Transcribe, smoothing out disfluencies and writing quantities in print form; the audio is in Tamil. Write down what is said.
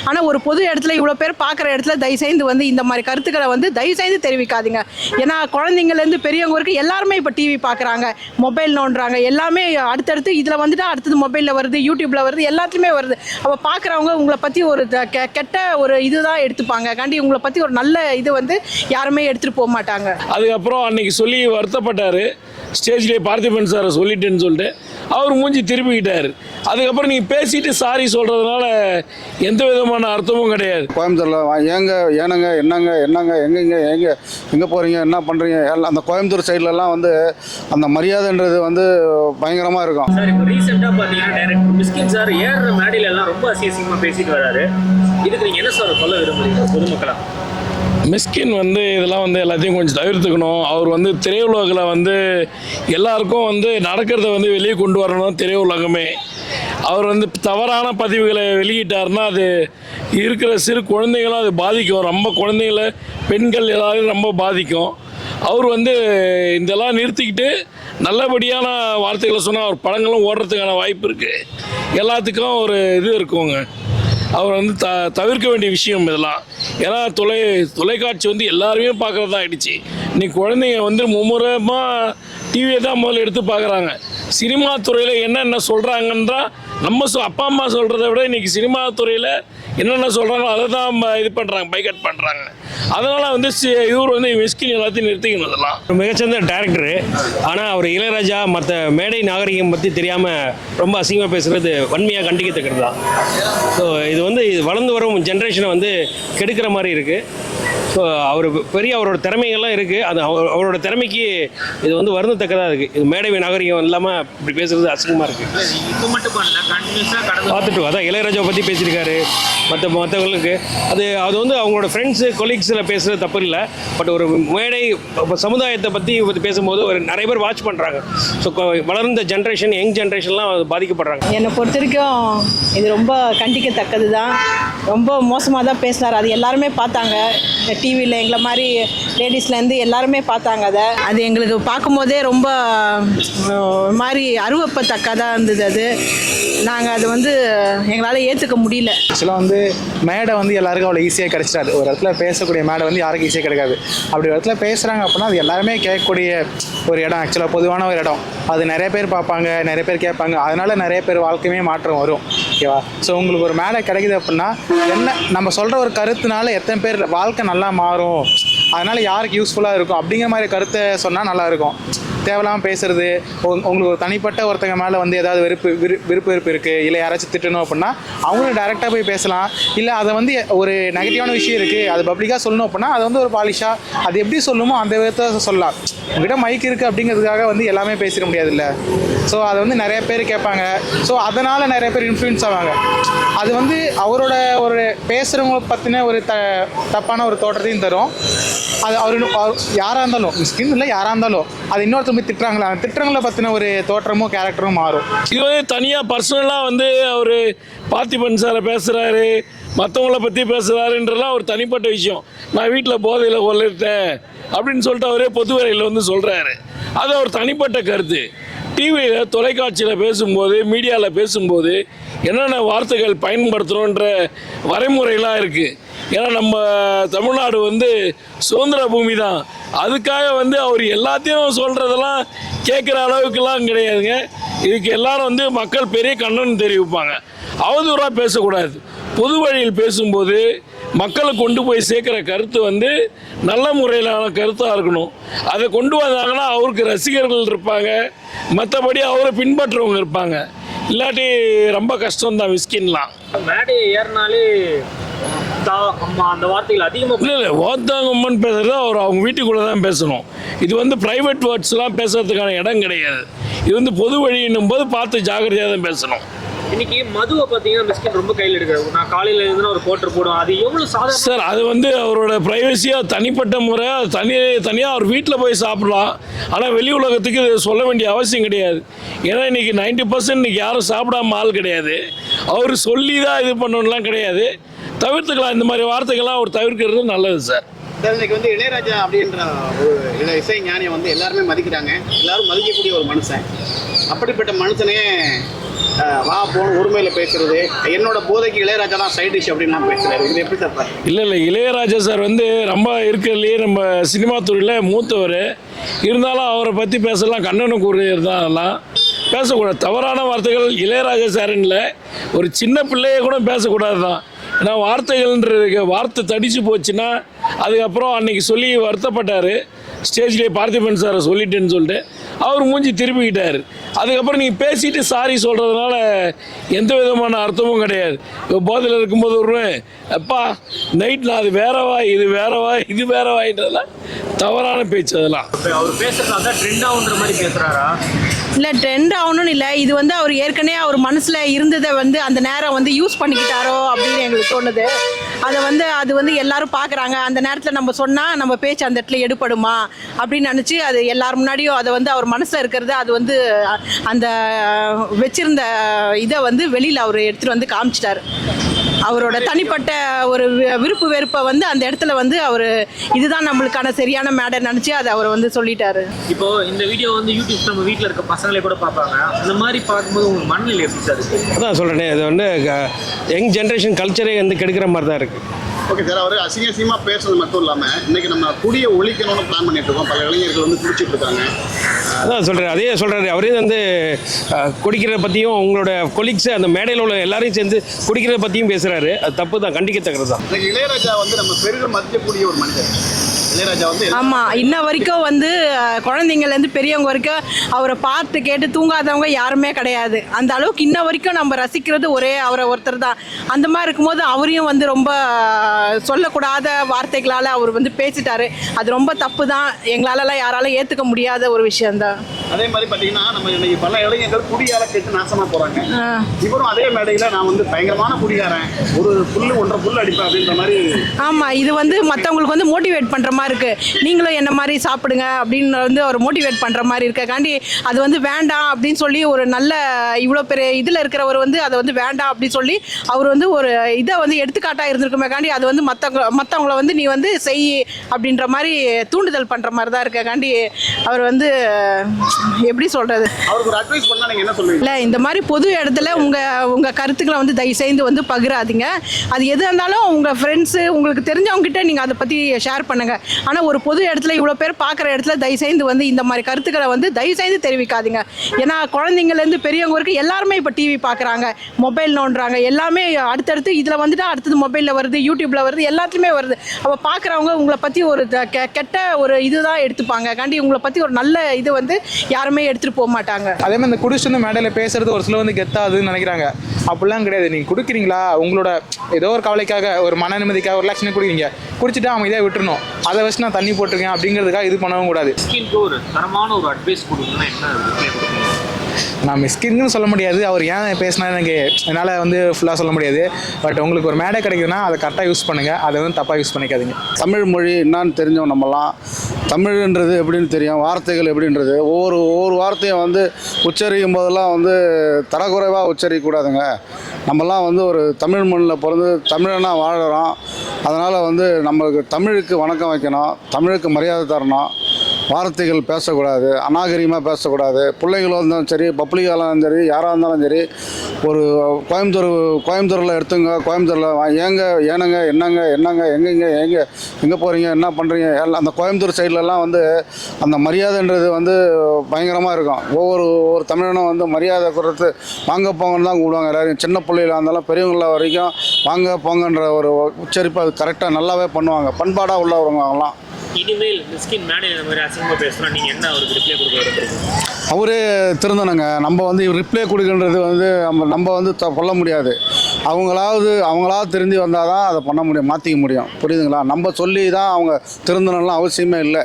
ஆனால் ஒரு பொது இடத்துல இவ்வளோ பேர் பார்க்குற இடத்துல தயவுசெய்து வந்து இந்த மாதிரி கருத்துக்களை வந்து தயவுசெய்து தெரிவிக்காதீங்க. ஏன்னா குழந்தைங்கலேருந்து பெரியவங்க வரைக்கும் எல்லாருமே இப்போ டிவி பார்க்குறாங்க, மொபைல் நோண்டுறாங்க, எல்லாமே அடுத்தடுத்து இதில் வந்துட்டு அடுத்தது மொபைலில் வருது, யூடியூப்பில் வருது, எல்லாத்துலேயுமே வருது. அப்போ பார்க்குறவங்க உங்களை பற்றி ஒரு கெட்ட ஒரு இதுதான் எடுத்துப்பாங்க. காண்டி உங்களை பற்றி ஒரு நல்ல இது வந்து யாருமே எடுத்துகிட்டு போக மாட்டாங்க. அதுக்கப்புறம் அன்னைக்கு சொல்லி வருத்தப்பட்டார், ஸ்டேஜ்லேயே பார்த்திபன் சாரை சொல்லிட்டேன்னு சொல்லிட்டு அவர் மூஞ்சி திருப்பிக்கிட்டார். அதுக்கப்புறம் நீங்கள் பேசிட்டு சாரி சொல்கிறதுனால எந்த விதமான அர்த்தமும் கிடையாது. கோயம்புத்தூரில் ஏனங்க என்னங்க எங்கே போகிறீங்க, என்ன பண்ணுறீங்க, எல்லாம் அந்த கோயம்புத்தூர் சைட்லலாம் வந்து அந்த மரியாதைன்றது வந்து பயங்கரமாக இருக்கும். சார் இப்போ ரீசெண்டாக பார்த்தீங்கன்னா டைரக்டர் மிஸ்கின் சார் ஏறுற மேடையில எல்லாம் ரொம்ப அசிங்கமாக பேசிட்டு வராரு. இதுக்கு நீங்கள் என்ன சார் சொல்ல விரும்புறீங்க பொதுமக்களா? மிஸ்கின் வந்து இதெல்லாம் வந்து எல்லாத்தையும் கொஞ்சம் தவிர்த்துக்கணும். அவர் வந்து திரையுலகில் வந்து எல்லாருக்கும் வந்து நடக்கிறத வந்து வெளியே கொண்டு வரணும். திரையுலகமே அவர் வந்து தவறான பதிவுகளை வெளியிட்டார்னா அது இருக்கிற சிறு குழந்தைங்களும் அது பாதிக்கும். ரொம்ப குழந்தைங்கள பெண்கள் எல்லாரும் ரொம்ப பாதிக்கும். அவர் வந்து இதெல்லாம் நிறுத்திக்கிட்டு நல்லபடியான வார்த்தைகளை சொன்னால் அவர் படங்களும் ஓடுறதுக்கான வாய்ப்பு இருக்குது. எல்லாத்துக்கும் ஒரு இது இருக்குங்க. அவர் வந்து தவிர்க்க வேண்டிய விஷயம் இதெல்லாம். ஏன்னா தொலைக்காட்சி வந்து எல்லாருமே பார்க்குறதா ஆகிடுச்சு. இன்னைக்கு குழந்தைங்க வந்து மும்முரமாக டிவியை தான் முதல்ல எடுத்து பார்க்குறாங்க. சினிமா துறையில் என்னென்ன சொல்கிறாங்கன்றா நம்ம அப்பா அம்மா சொல்கிறத விட இன்றைக்கி சினிமா துறையில் என்னென்ன சொல்கிறாங்களோ அதை தான் இது பண்ணுறாங்க, பைக்கட் பண்ணுறாங்க. அதனால் வந்து இவர் வந்து மிஸ்கின் எல்லாத்தையும் நிறுத்திக்கணும். இதெல்லாம் மிகச்சிறந்த டேரக்டரு. ஆனால் அவர் இளையராஜா மற்ற மேடை நாகரிகம் பற்றி தெரியாமல் ரொம்ப அசிங்கமாக பேசுகிறது வன்மையாக கண்டிக்கத்தக்கிறது தான். ஸோ இது வந்து வளர்ந்து வரும் ஜென்ரேஷனை வந்து கெடுக்கிற மாதிரி இருக்குது. ஸோ அவரோட திறமைகள்லாம் இருக்குது. அது அவரோட திறமைக்கு இது வந்து வருந்தத்தக்கதாக இருக்குது. இது மேடை நாகரிகம் இல்லாமல் இப்படி பேசுகிறது அசிங்கமாக இருக்குது. இப்போ மட்டும் பண்ணல, கண்டினியூஸாக கடந்து பார்த்துட்டு அதான் இளையராஜாவை பற்றி பேசியிருக்காரு. மற்றவங்களுக்கு அது வந்து அவங்களோட ஃப்ரெண்ட்ஸு கொலீக்ஸில் பேசுகிறது தப்பு இல்லை. பட் ஒரு மேடை சமுதாயத்தை பற்றி பேசும்போது ஒரு நிறைய பேர் வாட்ச் பண்ணுறாங்க. ஸோ வளர்ந்த ஜென்ரேஷன், யங் ஜென்ரேஷன்லாம் பாதிக்கப்படுறாங்க. என்னை பொறுத்த வரைக்கும் இது ரொம்ப கண்டிக்கத்தக்கது தான். ரொம்ப மோசமாக தான் பேசுனார். அது எல்லாருமே பார்த்தாங்க. டிவியில் எங்களை மாதிரி லேடிஸ்லேருந்து எல்லாருமே பார்த்தாங்க. அது எங்களுக்கு பார்க்கும்போதே ரொம்ப மாதிரி அருவப்பத்தக்கதாக இருந்தது. அது நாங்கள் அது வந்து எங்களால் ஏற்றுக்க முடியல. ஆக்சுவலாக வந்து மேடை வந்து எல்லாருக்கும் அவ்வளோ ஈஸியாக கிடச்சிடாது. ஒரு இடத்துல பேசக்கூடிய மேடை வந்து யாருக்கும் ஈஸியாக கிடைக்காது. அப்படி ஒரு இடத்துல பேசுகிறாங்க அப்படின்னா அது எல்லாருமே கேட்கக்கூடிய ஒரு இடம். ஆக்சுவலாக பொதுவான ஒரு இடம். அது நிறைய பேர் பார்ப்பாங்க, நிறைய பேர் கேட்பாங்க. அதனால் நிறைய பேர் வாழ்க்கையுமே மாற்றம் வரும். ஓகேவா? ஸோ உங்களுக்கு ஒரு மேடை கிடைக்குது அப்படின்னா என்ன நம்ம சொல்கிற ஒரு கருத்துனால எத்தனை பேர் வாழ்க்கை நல்லா மாறும், அதனால் யாருக்கு யூஸ்ஃபுல்லாக இருக்கும் அப்படிங்கிற மாதிரி கருத்தை சொன்னால் நல்லாயிருக்கும். தேவையில்லாமல் பேசுகிறது, உங்களுக்கு ஒரு தனிப்பட்ட ஒருத்தங்க மேலே வந்து ஏதாவது விருப்பு இருக்குது, இல்லை யாராச்சும் திட்டணும் அப்படின்னா அவங்களும் டைரெக்டாக போய் பேசலாம். இல்லை அதை வந்து ஒரு நெகட்டிவான விஷயம் இருக்குது, அது பப்ளிக்காக சொல்லணும் அப்படின்னா அதை வந்து ஒரு பாலிஷாக அது எப்படி சொல்லணுமோ அந்த விதத்தை சொல்லலாம். உங்கள்கிட்ட மைக் இருக்குது அப்படிங்கிறதுக்காக வந்து எல்லாமே பேசிட முடியாதுல்ல. ஸோ அதை வந்து நிறைய பேர் கேட்பாங்க. ஸோ அதனால் நிறைய பேர் இன்ஃப்ளூயன்ஸ் ஆவாங்க. அது வந்து அவரோட ஒரு பேசுகிறவங்க பற்றின ஒரு தப்பான ஒரு தோற்றத்தையும் தரும். அது அவர் யாராக இருந்தாலும் மிஸ்கின் இல்லை யாராக இருந்தாலும் அது இன்னொருத்தர் போய் திட்டுறாங்களா, அந்த திட்டுறவங்களை பற்றின ஒரு தோற்றமும் கேரக்டரும் மாறும். இது வந்து தனியாக பர்சனலாக வந்து அவர் பார்த்திபன் சாரை பேசுகிறாரு, மற்றவங்கள பற்றி பேசுகிறாருன்றலாம் ஒரு தனிப்பட்ட விஷயம். நான் வீட்டில் போதையில் கொள்ளிட்டேன் அப்படின்னு சொல்லிட்டு அவரே பொதுவரையில் வந்து சொல்கிறாரு. அது அவர் தனிப்பட்ட கருத்து. டிவியில் தொலைக்காட்சியில் பேசும்போது, மீடியாவில் பேசும்போது என்னென்ன வார்த்தைகள் பயன்படுத்தணுன்ற வரைமுறையெல்லாம் இருக்குது. ஏன்னா நம்ம தமிழ்நாடு வந்து சுதந்திர பூமி தான். அதுக்காக வந்து அவர் எல்லாத்தையும் சொல்கிறதெல்லாம் கேட்குற அளவுக்குலாம் கிடையாதுங்க. இதுக்கு எல்லாரும் வந்து மக்கள் பெரிய கண்டனம் தெரிவிப்பாங்க. அவதூறாக பேசக்கூடாது. பொது வழியில் பேசும்போது மக்களை கொண்டு போய் சேர்க்குற கருத்து வந்து நல்ல முறையிலான கருத்தாக இருக்கணும். அதை கொண்டு வந்தாங்கன்னா அவருக்கு ரசிகர்கள் இருப்பாங்க, மற்றபடி அவரை பின்பற்றுறவங்க இருப்பாங்க. இல்லாட்டி ரொம்ப கஷ்டம்தான். மிஸ்கின்லாம் மேடையை ஏறினாலே அந்த வார்த்தைகள் அதிகமாக இல்லை ஓத்தாங்கம்மன் பேசுறது அவர் அவங்க வீட்டுக்குள்ளே தான் பேசணும். இது வந்து ப்ரைவேட் வேர்ட்ஸ்லாம் பேசுறதுக்கான இடம் கிடையாது. இது வந்து பொது வழின்னும் போது பார்த்து ஜாக்கிரதையாக தான் பேசணும். இன்னைக்கு மதுவை பார்த்தீங்கன்னா மிஸ்கின் ரொம்ப கையில் எடுக்கிறாரு. நான் காலையில் எழுதுனா ஒரு போட்டர் போடுவோம். அது எவ்வளோ சாதாரண சார், அது வந்து அவரோட ப்ரைவசியாக தனிப்பட்ட முறை தனியாக அவர் வீட்டில் போய் சாப்பிடலாம். ஆனால் வெளி உலகத்துக்கு இது சொல்ல வேண்டிய அவசியம் கிடையாது. ஏன்னா இன்றைக்கி 90% இன்றைக்கி யாரும் சாப்பிடாம ஆள் கிடையாது. அவர் சொல்லி தான் இது பண்ணணும்லாம் கிடையாது. தவிர்த்துக்கலாம். இந்த மாதிரி வார்த்தைகள்லாம் அவர் தவிர்க்கிறது நல்லது சார். சார், இன்னைக்கு வந்து இளையராஜா அப்படின்ற ஒரு இசை ஞானியை வந்து எல்லாருமே மதிக்கிறாங்க. எல்லாரும் மதிக்கக்கூடிய ஒரு மனுஷன். அப்படிப்பட்ட மனுஷனே வா போன உரிமையில பேசுறது, என்னோட போதைக்கு இளையராஜா தான் சைட் டிஷ் அப்படின்னு பேசுறாரு. இது எப்படி சார் பாருங்க? இல்லை இளையராஜா சார் வந்து ரொம்ப இருக்கிறதுலேயே நம்ம சினிமா துறையில் மூத்தவர். இருந்தாலும் அவரை பற்றி பேசலாம், கண்ணனுக்குரியர் தான். அதெல்லாம் பேசக்கூடாது. தவறான வார்த்தைகள் இளையராஜா சாருன்னு ஒரு சின்ன பிள்ளைய கூட பேசக்கூடாது தான். ஏன்னா வார்த்தைகள்ன்ற வார்த்தை தடிச்சு போச்சுன்னா அதுக்கப்புறம் அன்னைக்கு சொல்லி வருத்தப்பட்டார். ஸ்டேஜ்லேயே பார்த்திபன் சாரை சொல்லிட்டேன்னு சொல்லிட்டு அவர் மூஞ்சி திருப்பிக்கிட்டார். அதுக்கப்புறம் நீங்கள் பேசிட்டு சாரி சொல்கிறதுனால எந்த விதமான அர்த்தமும் கிடையாது. இப்போ போதையில் இருக்கும்போது வருவேன், அப்பா நைட் நான் அது வேறவா இது வேறவா இது வேறவான்றதெல்லாம் தவறான பேச்சு. அதெல்லாம் அவர் பேசுறதா தான் ட்ரெண்ட் ஆகுன்ற மாதிரி பேசுறாரா? இல்லை ட்ரெண்ட் ஆகணும்னு இல்லை, இது வந்து அவர் ஏற்கனவே அவர் மனசில் இருந்ததை வந்து அந்த நேரம் வந்து யூஸ் பண்ணிக்கிட்டாரோ அப்படின்னு எங்களுக்கு தோணுது. அது வந்து எல்லாரும் பார்க்குறாங்க. அந்த நேரத்தில் நம்ம சொன்னால் நம்ம பேச்சு அந்த இடத்துல எடுபடுமா அப்படின்னு நினச்சி அது எல்லாரும் முன்னாடியும் அதை வந்து அவர் மனசில் இருக்கிறது அது வந்து அந்த வச்சிருந்த இதை வந்து வெளியில் அவர் எடுத்துகிட்டு வந்து காமிச்சிட்டார். அவரோட தனிப்பட்ட ஒரு விருப்பு வெறுப்பை வந்து அந்த இடத்துல வந்து அவர் இதுதான் நம்மளுக்கான சரியான மேடை நினச்சி அதை அவர் வந்து சொல்லிட்டாரு. இப்போ இந்த வீடியோ வந்து யூடியூப் நம்ம வீட்டில் இருக்க பசங்களே கூட பார்ப்பாங்க. அந்த மாதிரி பார்க்கும்போது உங்களுக்கு மனநிலை எப்படி சார் இருக்கு? அதான் சொல்கிறேனே, இது வந்து யங் ஜென்ரேஷன் கல்ச்சரே வந்து கெடுக்கிற மாதிரி தான் இருக்குது. ஓகே சார், அவர் அசிங்கமாக பேசுறது மட்டும் இல்லாமல் இன்னைக்கு நம்ம குடியை ஒழிக்கணும்னு பிளான் பண்ணிட்டு இருக்கோம். பல இளைஞர்கள் வந்து குடிச்சிட்டு இருக்காங்க. அதான் சொல்கிறார், அதே சொல்கிறாரு. அவரே வந்து குடிக்கிறத பற்றியும் உங்களோட கொலீக்ஸு அந்த மேடையில் உள்ள எல்லாரையும் சேர்ந்து குடிக்கிறத பற்றியும் பேசுகிறாரு. அது தப்பு தான், கண்டிக்கத்தக்கது தான். இன்னைக்கு இளையராஜா வந்து நம்ம பெரிதும் மதிக்கக்கூடிய ஒரு மனிதர். இளையராஜா வந்து ஆமாம், இன்ன வரைக்கும் வந்து குழந்தைங்கள்லேருந்து பெரியவங்க வரைக்கும் அவரை பார்த்து கேட்டு தூங்காதவங்க யாருமே கிடையாது. அந்த அளவுக்கு இன்ன வரைக்கும் நம்ம ரசிக்கிறது ஒரே அவரை ஒருத்தர் தான். அந்த மாதிரி இருக்கும்போது அவரையும் வந்து ரொம்ப சொல்லக்கூடாத வார்த்தைகளால் அவர் வந்து பேசிட்டாரு. அது ரொம்ப தப்பு தான். எங்களாலலாம் யாராலும் ஏற்றுக்க முடியாத ஒரு விஷயந்தான். அதே மாதிரி பார்த்தீங்கன்னா நம்ம இன்னைக்கு பல இளைஞர்கள் குடியால கேட்டு நாசமாக போகிறாங்க. இவரும் அதே மேடையில் நான் வந்து பயங்கரமான குடிகாரன், ஒரு புல்லு 1.5 புல்லு அடிப்பேன் அப்படின்ற மாதிரி. ஆமாம், இது வந்து மற்றவங்களுக்கு வந்து மோட்டிவேட் பண்ணுற மாதிரி இருக்குது. நீங்களும் என்ன மாதிரி சாப்பிடுங்க அப்படின்னு வந்து அவர் மோட்டிவேட் பண்ணுற மாதிரி இருக்கக்காண்டி அது வந்து வேண்டாம் அப்படின்னு சொல்லி ஒரு நல்ல இவ்வளோ பெரிய இதில் இருக்கிறவர் வந்து அதை வந்து வேண்டாம் அப்படின்னு சொல்லி அவர் வந்து ஒரு இதை வந்து எடுத்துக்காட்டாக இருந்திருக்குமேக்காண்டி அது வந்து மற்றவங்கள வந்து நீ வந்து செய் அப்படின்ற மாதிரி தூண்டுதல் பண்ணுற மாதிரி தான் இருக்கக்காண்டி அவர் வந்து எப்படி சொல்கிறது, அவருக்கு ஒரு அட்வைஸ் பண்ணால் நீங்கள் என்ன சொல்லுவீங்க? இல்லை, இந்த மாதிரி பொது இடத்துல உங்கள் கருத்துக்களை வந்து தயவுசெய்து வந்து பகிராதீங்க. அது எது இருந்தாலும் உங்கள் ஃப்ரெண்ட்ஸு உங்களுக்கு தெரிஞ்சவங்ககிட்ட நீங்கள் அதை பற்றி ஷேர் பண்ணுங்கள். ஆனால் ஒரு பொது இடத்துல இவ்வளோ பேர் பார்க்குற இடத்துல தயவுசெய்து வந்து இந்த மாதிரி கருத்துக்களை வந்து தயவுசெய்து தெரிவிக்காதீங்க. ஏன்னா குழந்தைங்கலேருந்து பெரியவங்க வரைக்கும் எல்லாருமே இப்போ டிவி பார்க்குறாங்க, மொபைல் நோண்டுறாங்க. எல்லாமே அடுத்தடுத்து இதில் வந்துட்டு அடுத்தது மொபைலில் வருது, யூடியூப்பில் வருது, எல்லாத்துலேயுமே வருது. அப்போ பார்க்குறவங்க உங்களை பற்றி ஒரு கெட்ட ஒரு இதுதான் எடுத்துப்பாங்க. காண்டி உங்களை பற்றி ஒரு நல்ல இது வந்து யாருமே எடுத்துகிட்டு போக மாட்டாங்க. அதே மாதிரி இந்த குடிச்சு வந்து மேடையில் பேசுறது ஒரு சில வந்து கெத்தாதுன்னு நினைக்கிறாங்க. அப்படிலாம் கிடையாது. நீங்கள் குடிக்கிறீங்களா, உங்களோட ஏதோ ஒரு கவலைக்காக ஒரு மன நிம்மதிக்காக ஒரு ரிலாக்ஷன் குடிக்கிறீங்க, குடிச்சிட்டு அமைதியாக விட்டுறணும். அதை வச்சு நான் தண்ணி போட்டிருக்கேன் அப்படிங்கிறதுக்காக இது பண்ணவும் கூடாது. ஸ்கின்க்கு ஒரு தரமான ஒரு அட்வைஸ் கொடுக்கணும்னா என்ன கொடுக்கணும்? நான் மிஸ்கின்னு சொல்ல முடியாது, அவர் ஏன் பேசினா எனக்கு என்னால் வந்து ஃபுல்லாக சொல்ல முடியாது. பட் உங்களுக்கு ஒரு மேடை கிடைக்குதுன்னா அதை கரெக்டாக யூஸ் பண்ணுங்கள், அதை வந்து தப்பாக யூஸ் பண்ணிக்காதீங்க. தமிழ் மொழி என்னான்னு தெரிஞ்சோம் நம்மலாம். தமிழ்ன்றது எப்படின்னு தெரியும், வார்த்தைகள் எப்படின்றது ஒவ்வொரு வார்த்தையும் வந்து உச்சரிக்கும் போதெல்லாம் வந்து தரக்குறைவாக உச்சரிக்கக்கூடாதுங்க. நம்மலாம் வந்து ஒரு தமிழ் மண்ணில் பிறந்து தமிழனாக வாழுறோம். அதனால் வந்து நம்மளுக்கு தமிழுக்கு வணக்கம் வைக்கணும், தமிழுக்கு மரியாதை தரணும். வார்த்தைகள் பேசக்கூடாது, அநாகரிகமாக பேசக்கூடாது. பிள்ளைகளும் இருந்தாலும் சரி, பப்ளிக்காக இருந்தாலும் சரி, யாராக இருந்தாலும் சரி. ஒரு கோயம்புத்தூரில் எடுத்துங்க, கோயம்புத்தூரில் ஏனுங்க என்னங்க எங்கே போகிறீங்க, என்ன பண்ணுறீங்க, எல்லாம் அந்த கோயம்புத்தூர் சைட்லலாம் வந்து அந்த மரியாதைன்றது வந்து பயங்கரமாக இருக்கும். ஒவ்வொரு தமிழனும் வந்து மரியாதை கொடுத்து வாங்க போங்கன்னு தான் கூப்பிடுவாங்க எல்லாரும். சின்ன பிள்ளைகளாக இருந்தாலும் பெரியவங்கள வரைக்கும் வாங்க போங்கன்ற ஒரு உச்சரிப்பு அது கரெக்டாக நல்லாவே பண்ணுவாங்க. பண்பாடாக உள்ளவங்க அவங்களாம். இனிமேல் மிஸ்கின் மேடையில் இந்த மாதிரி அசிங்கமாக பேசுனா நீங்கள் என்ன அவருக்கு ரிப்ளை கொடுக்க விரும்புறீங்க? அவரே திருந்தணுங்க. நம்ம வந்து ரிப்ளை கொடுக்கின்றது வந்து நம்ம வந்து சொல்ல முடியாது. அவங்களாவது திருந்தி வந்தால் தான் அதை பண்ண முடியும், மாற்றிக்க முடியும். புரியுதுங்களா? நம்ம சொல்லி தான் அவங்க திருந்தணும்லாம் அவசியமே இல்லை.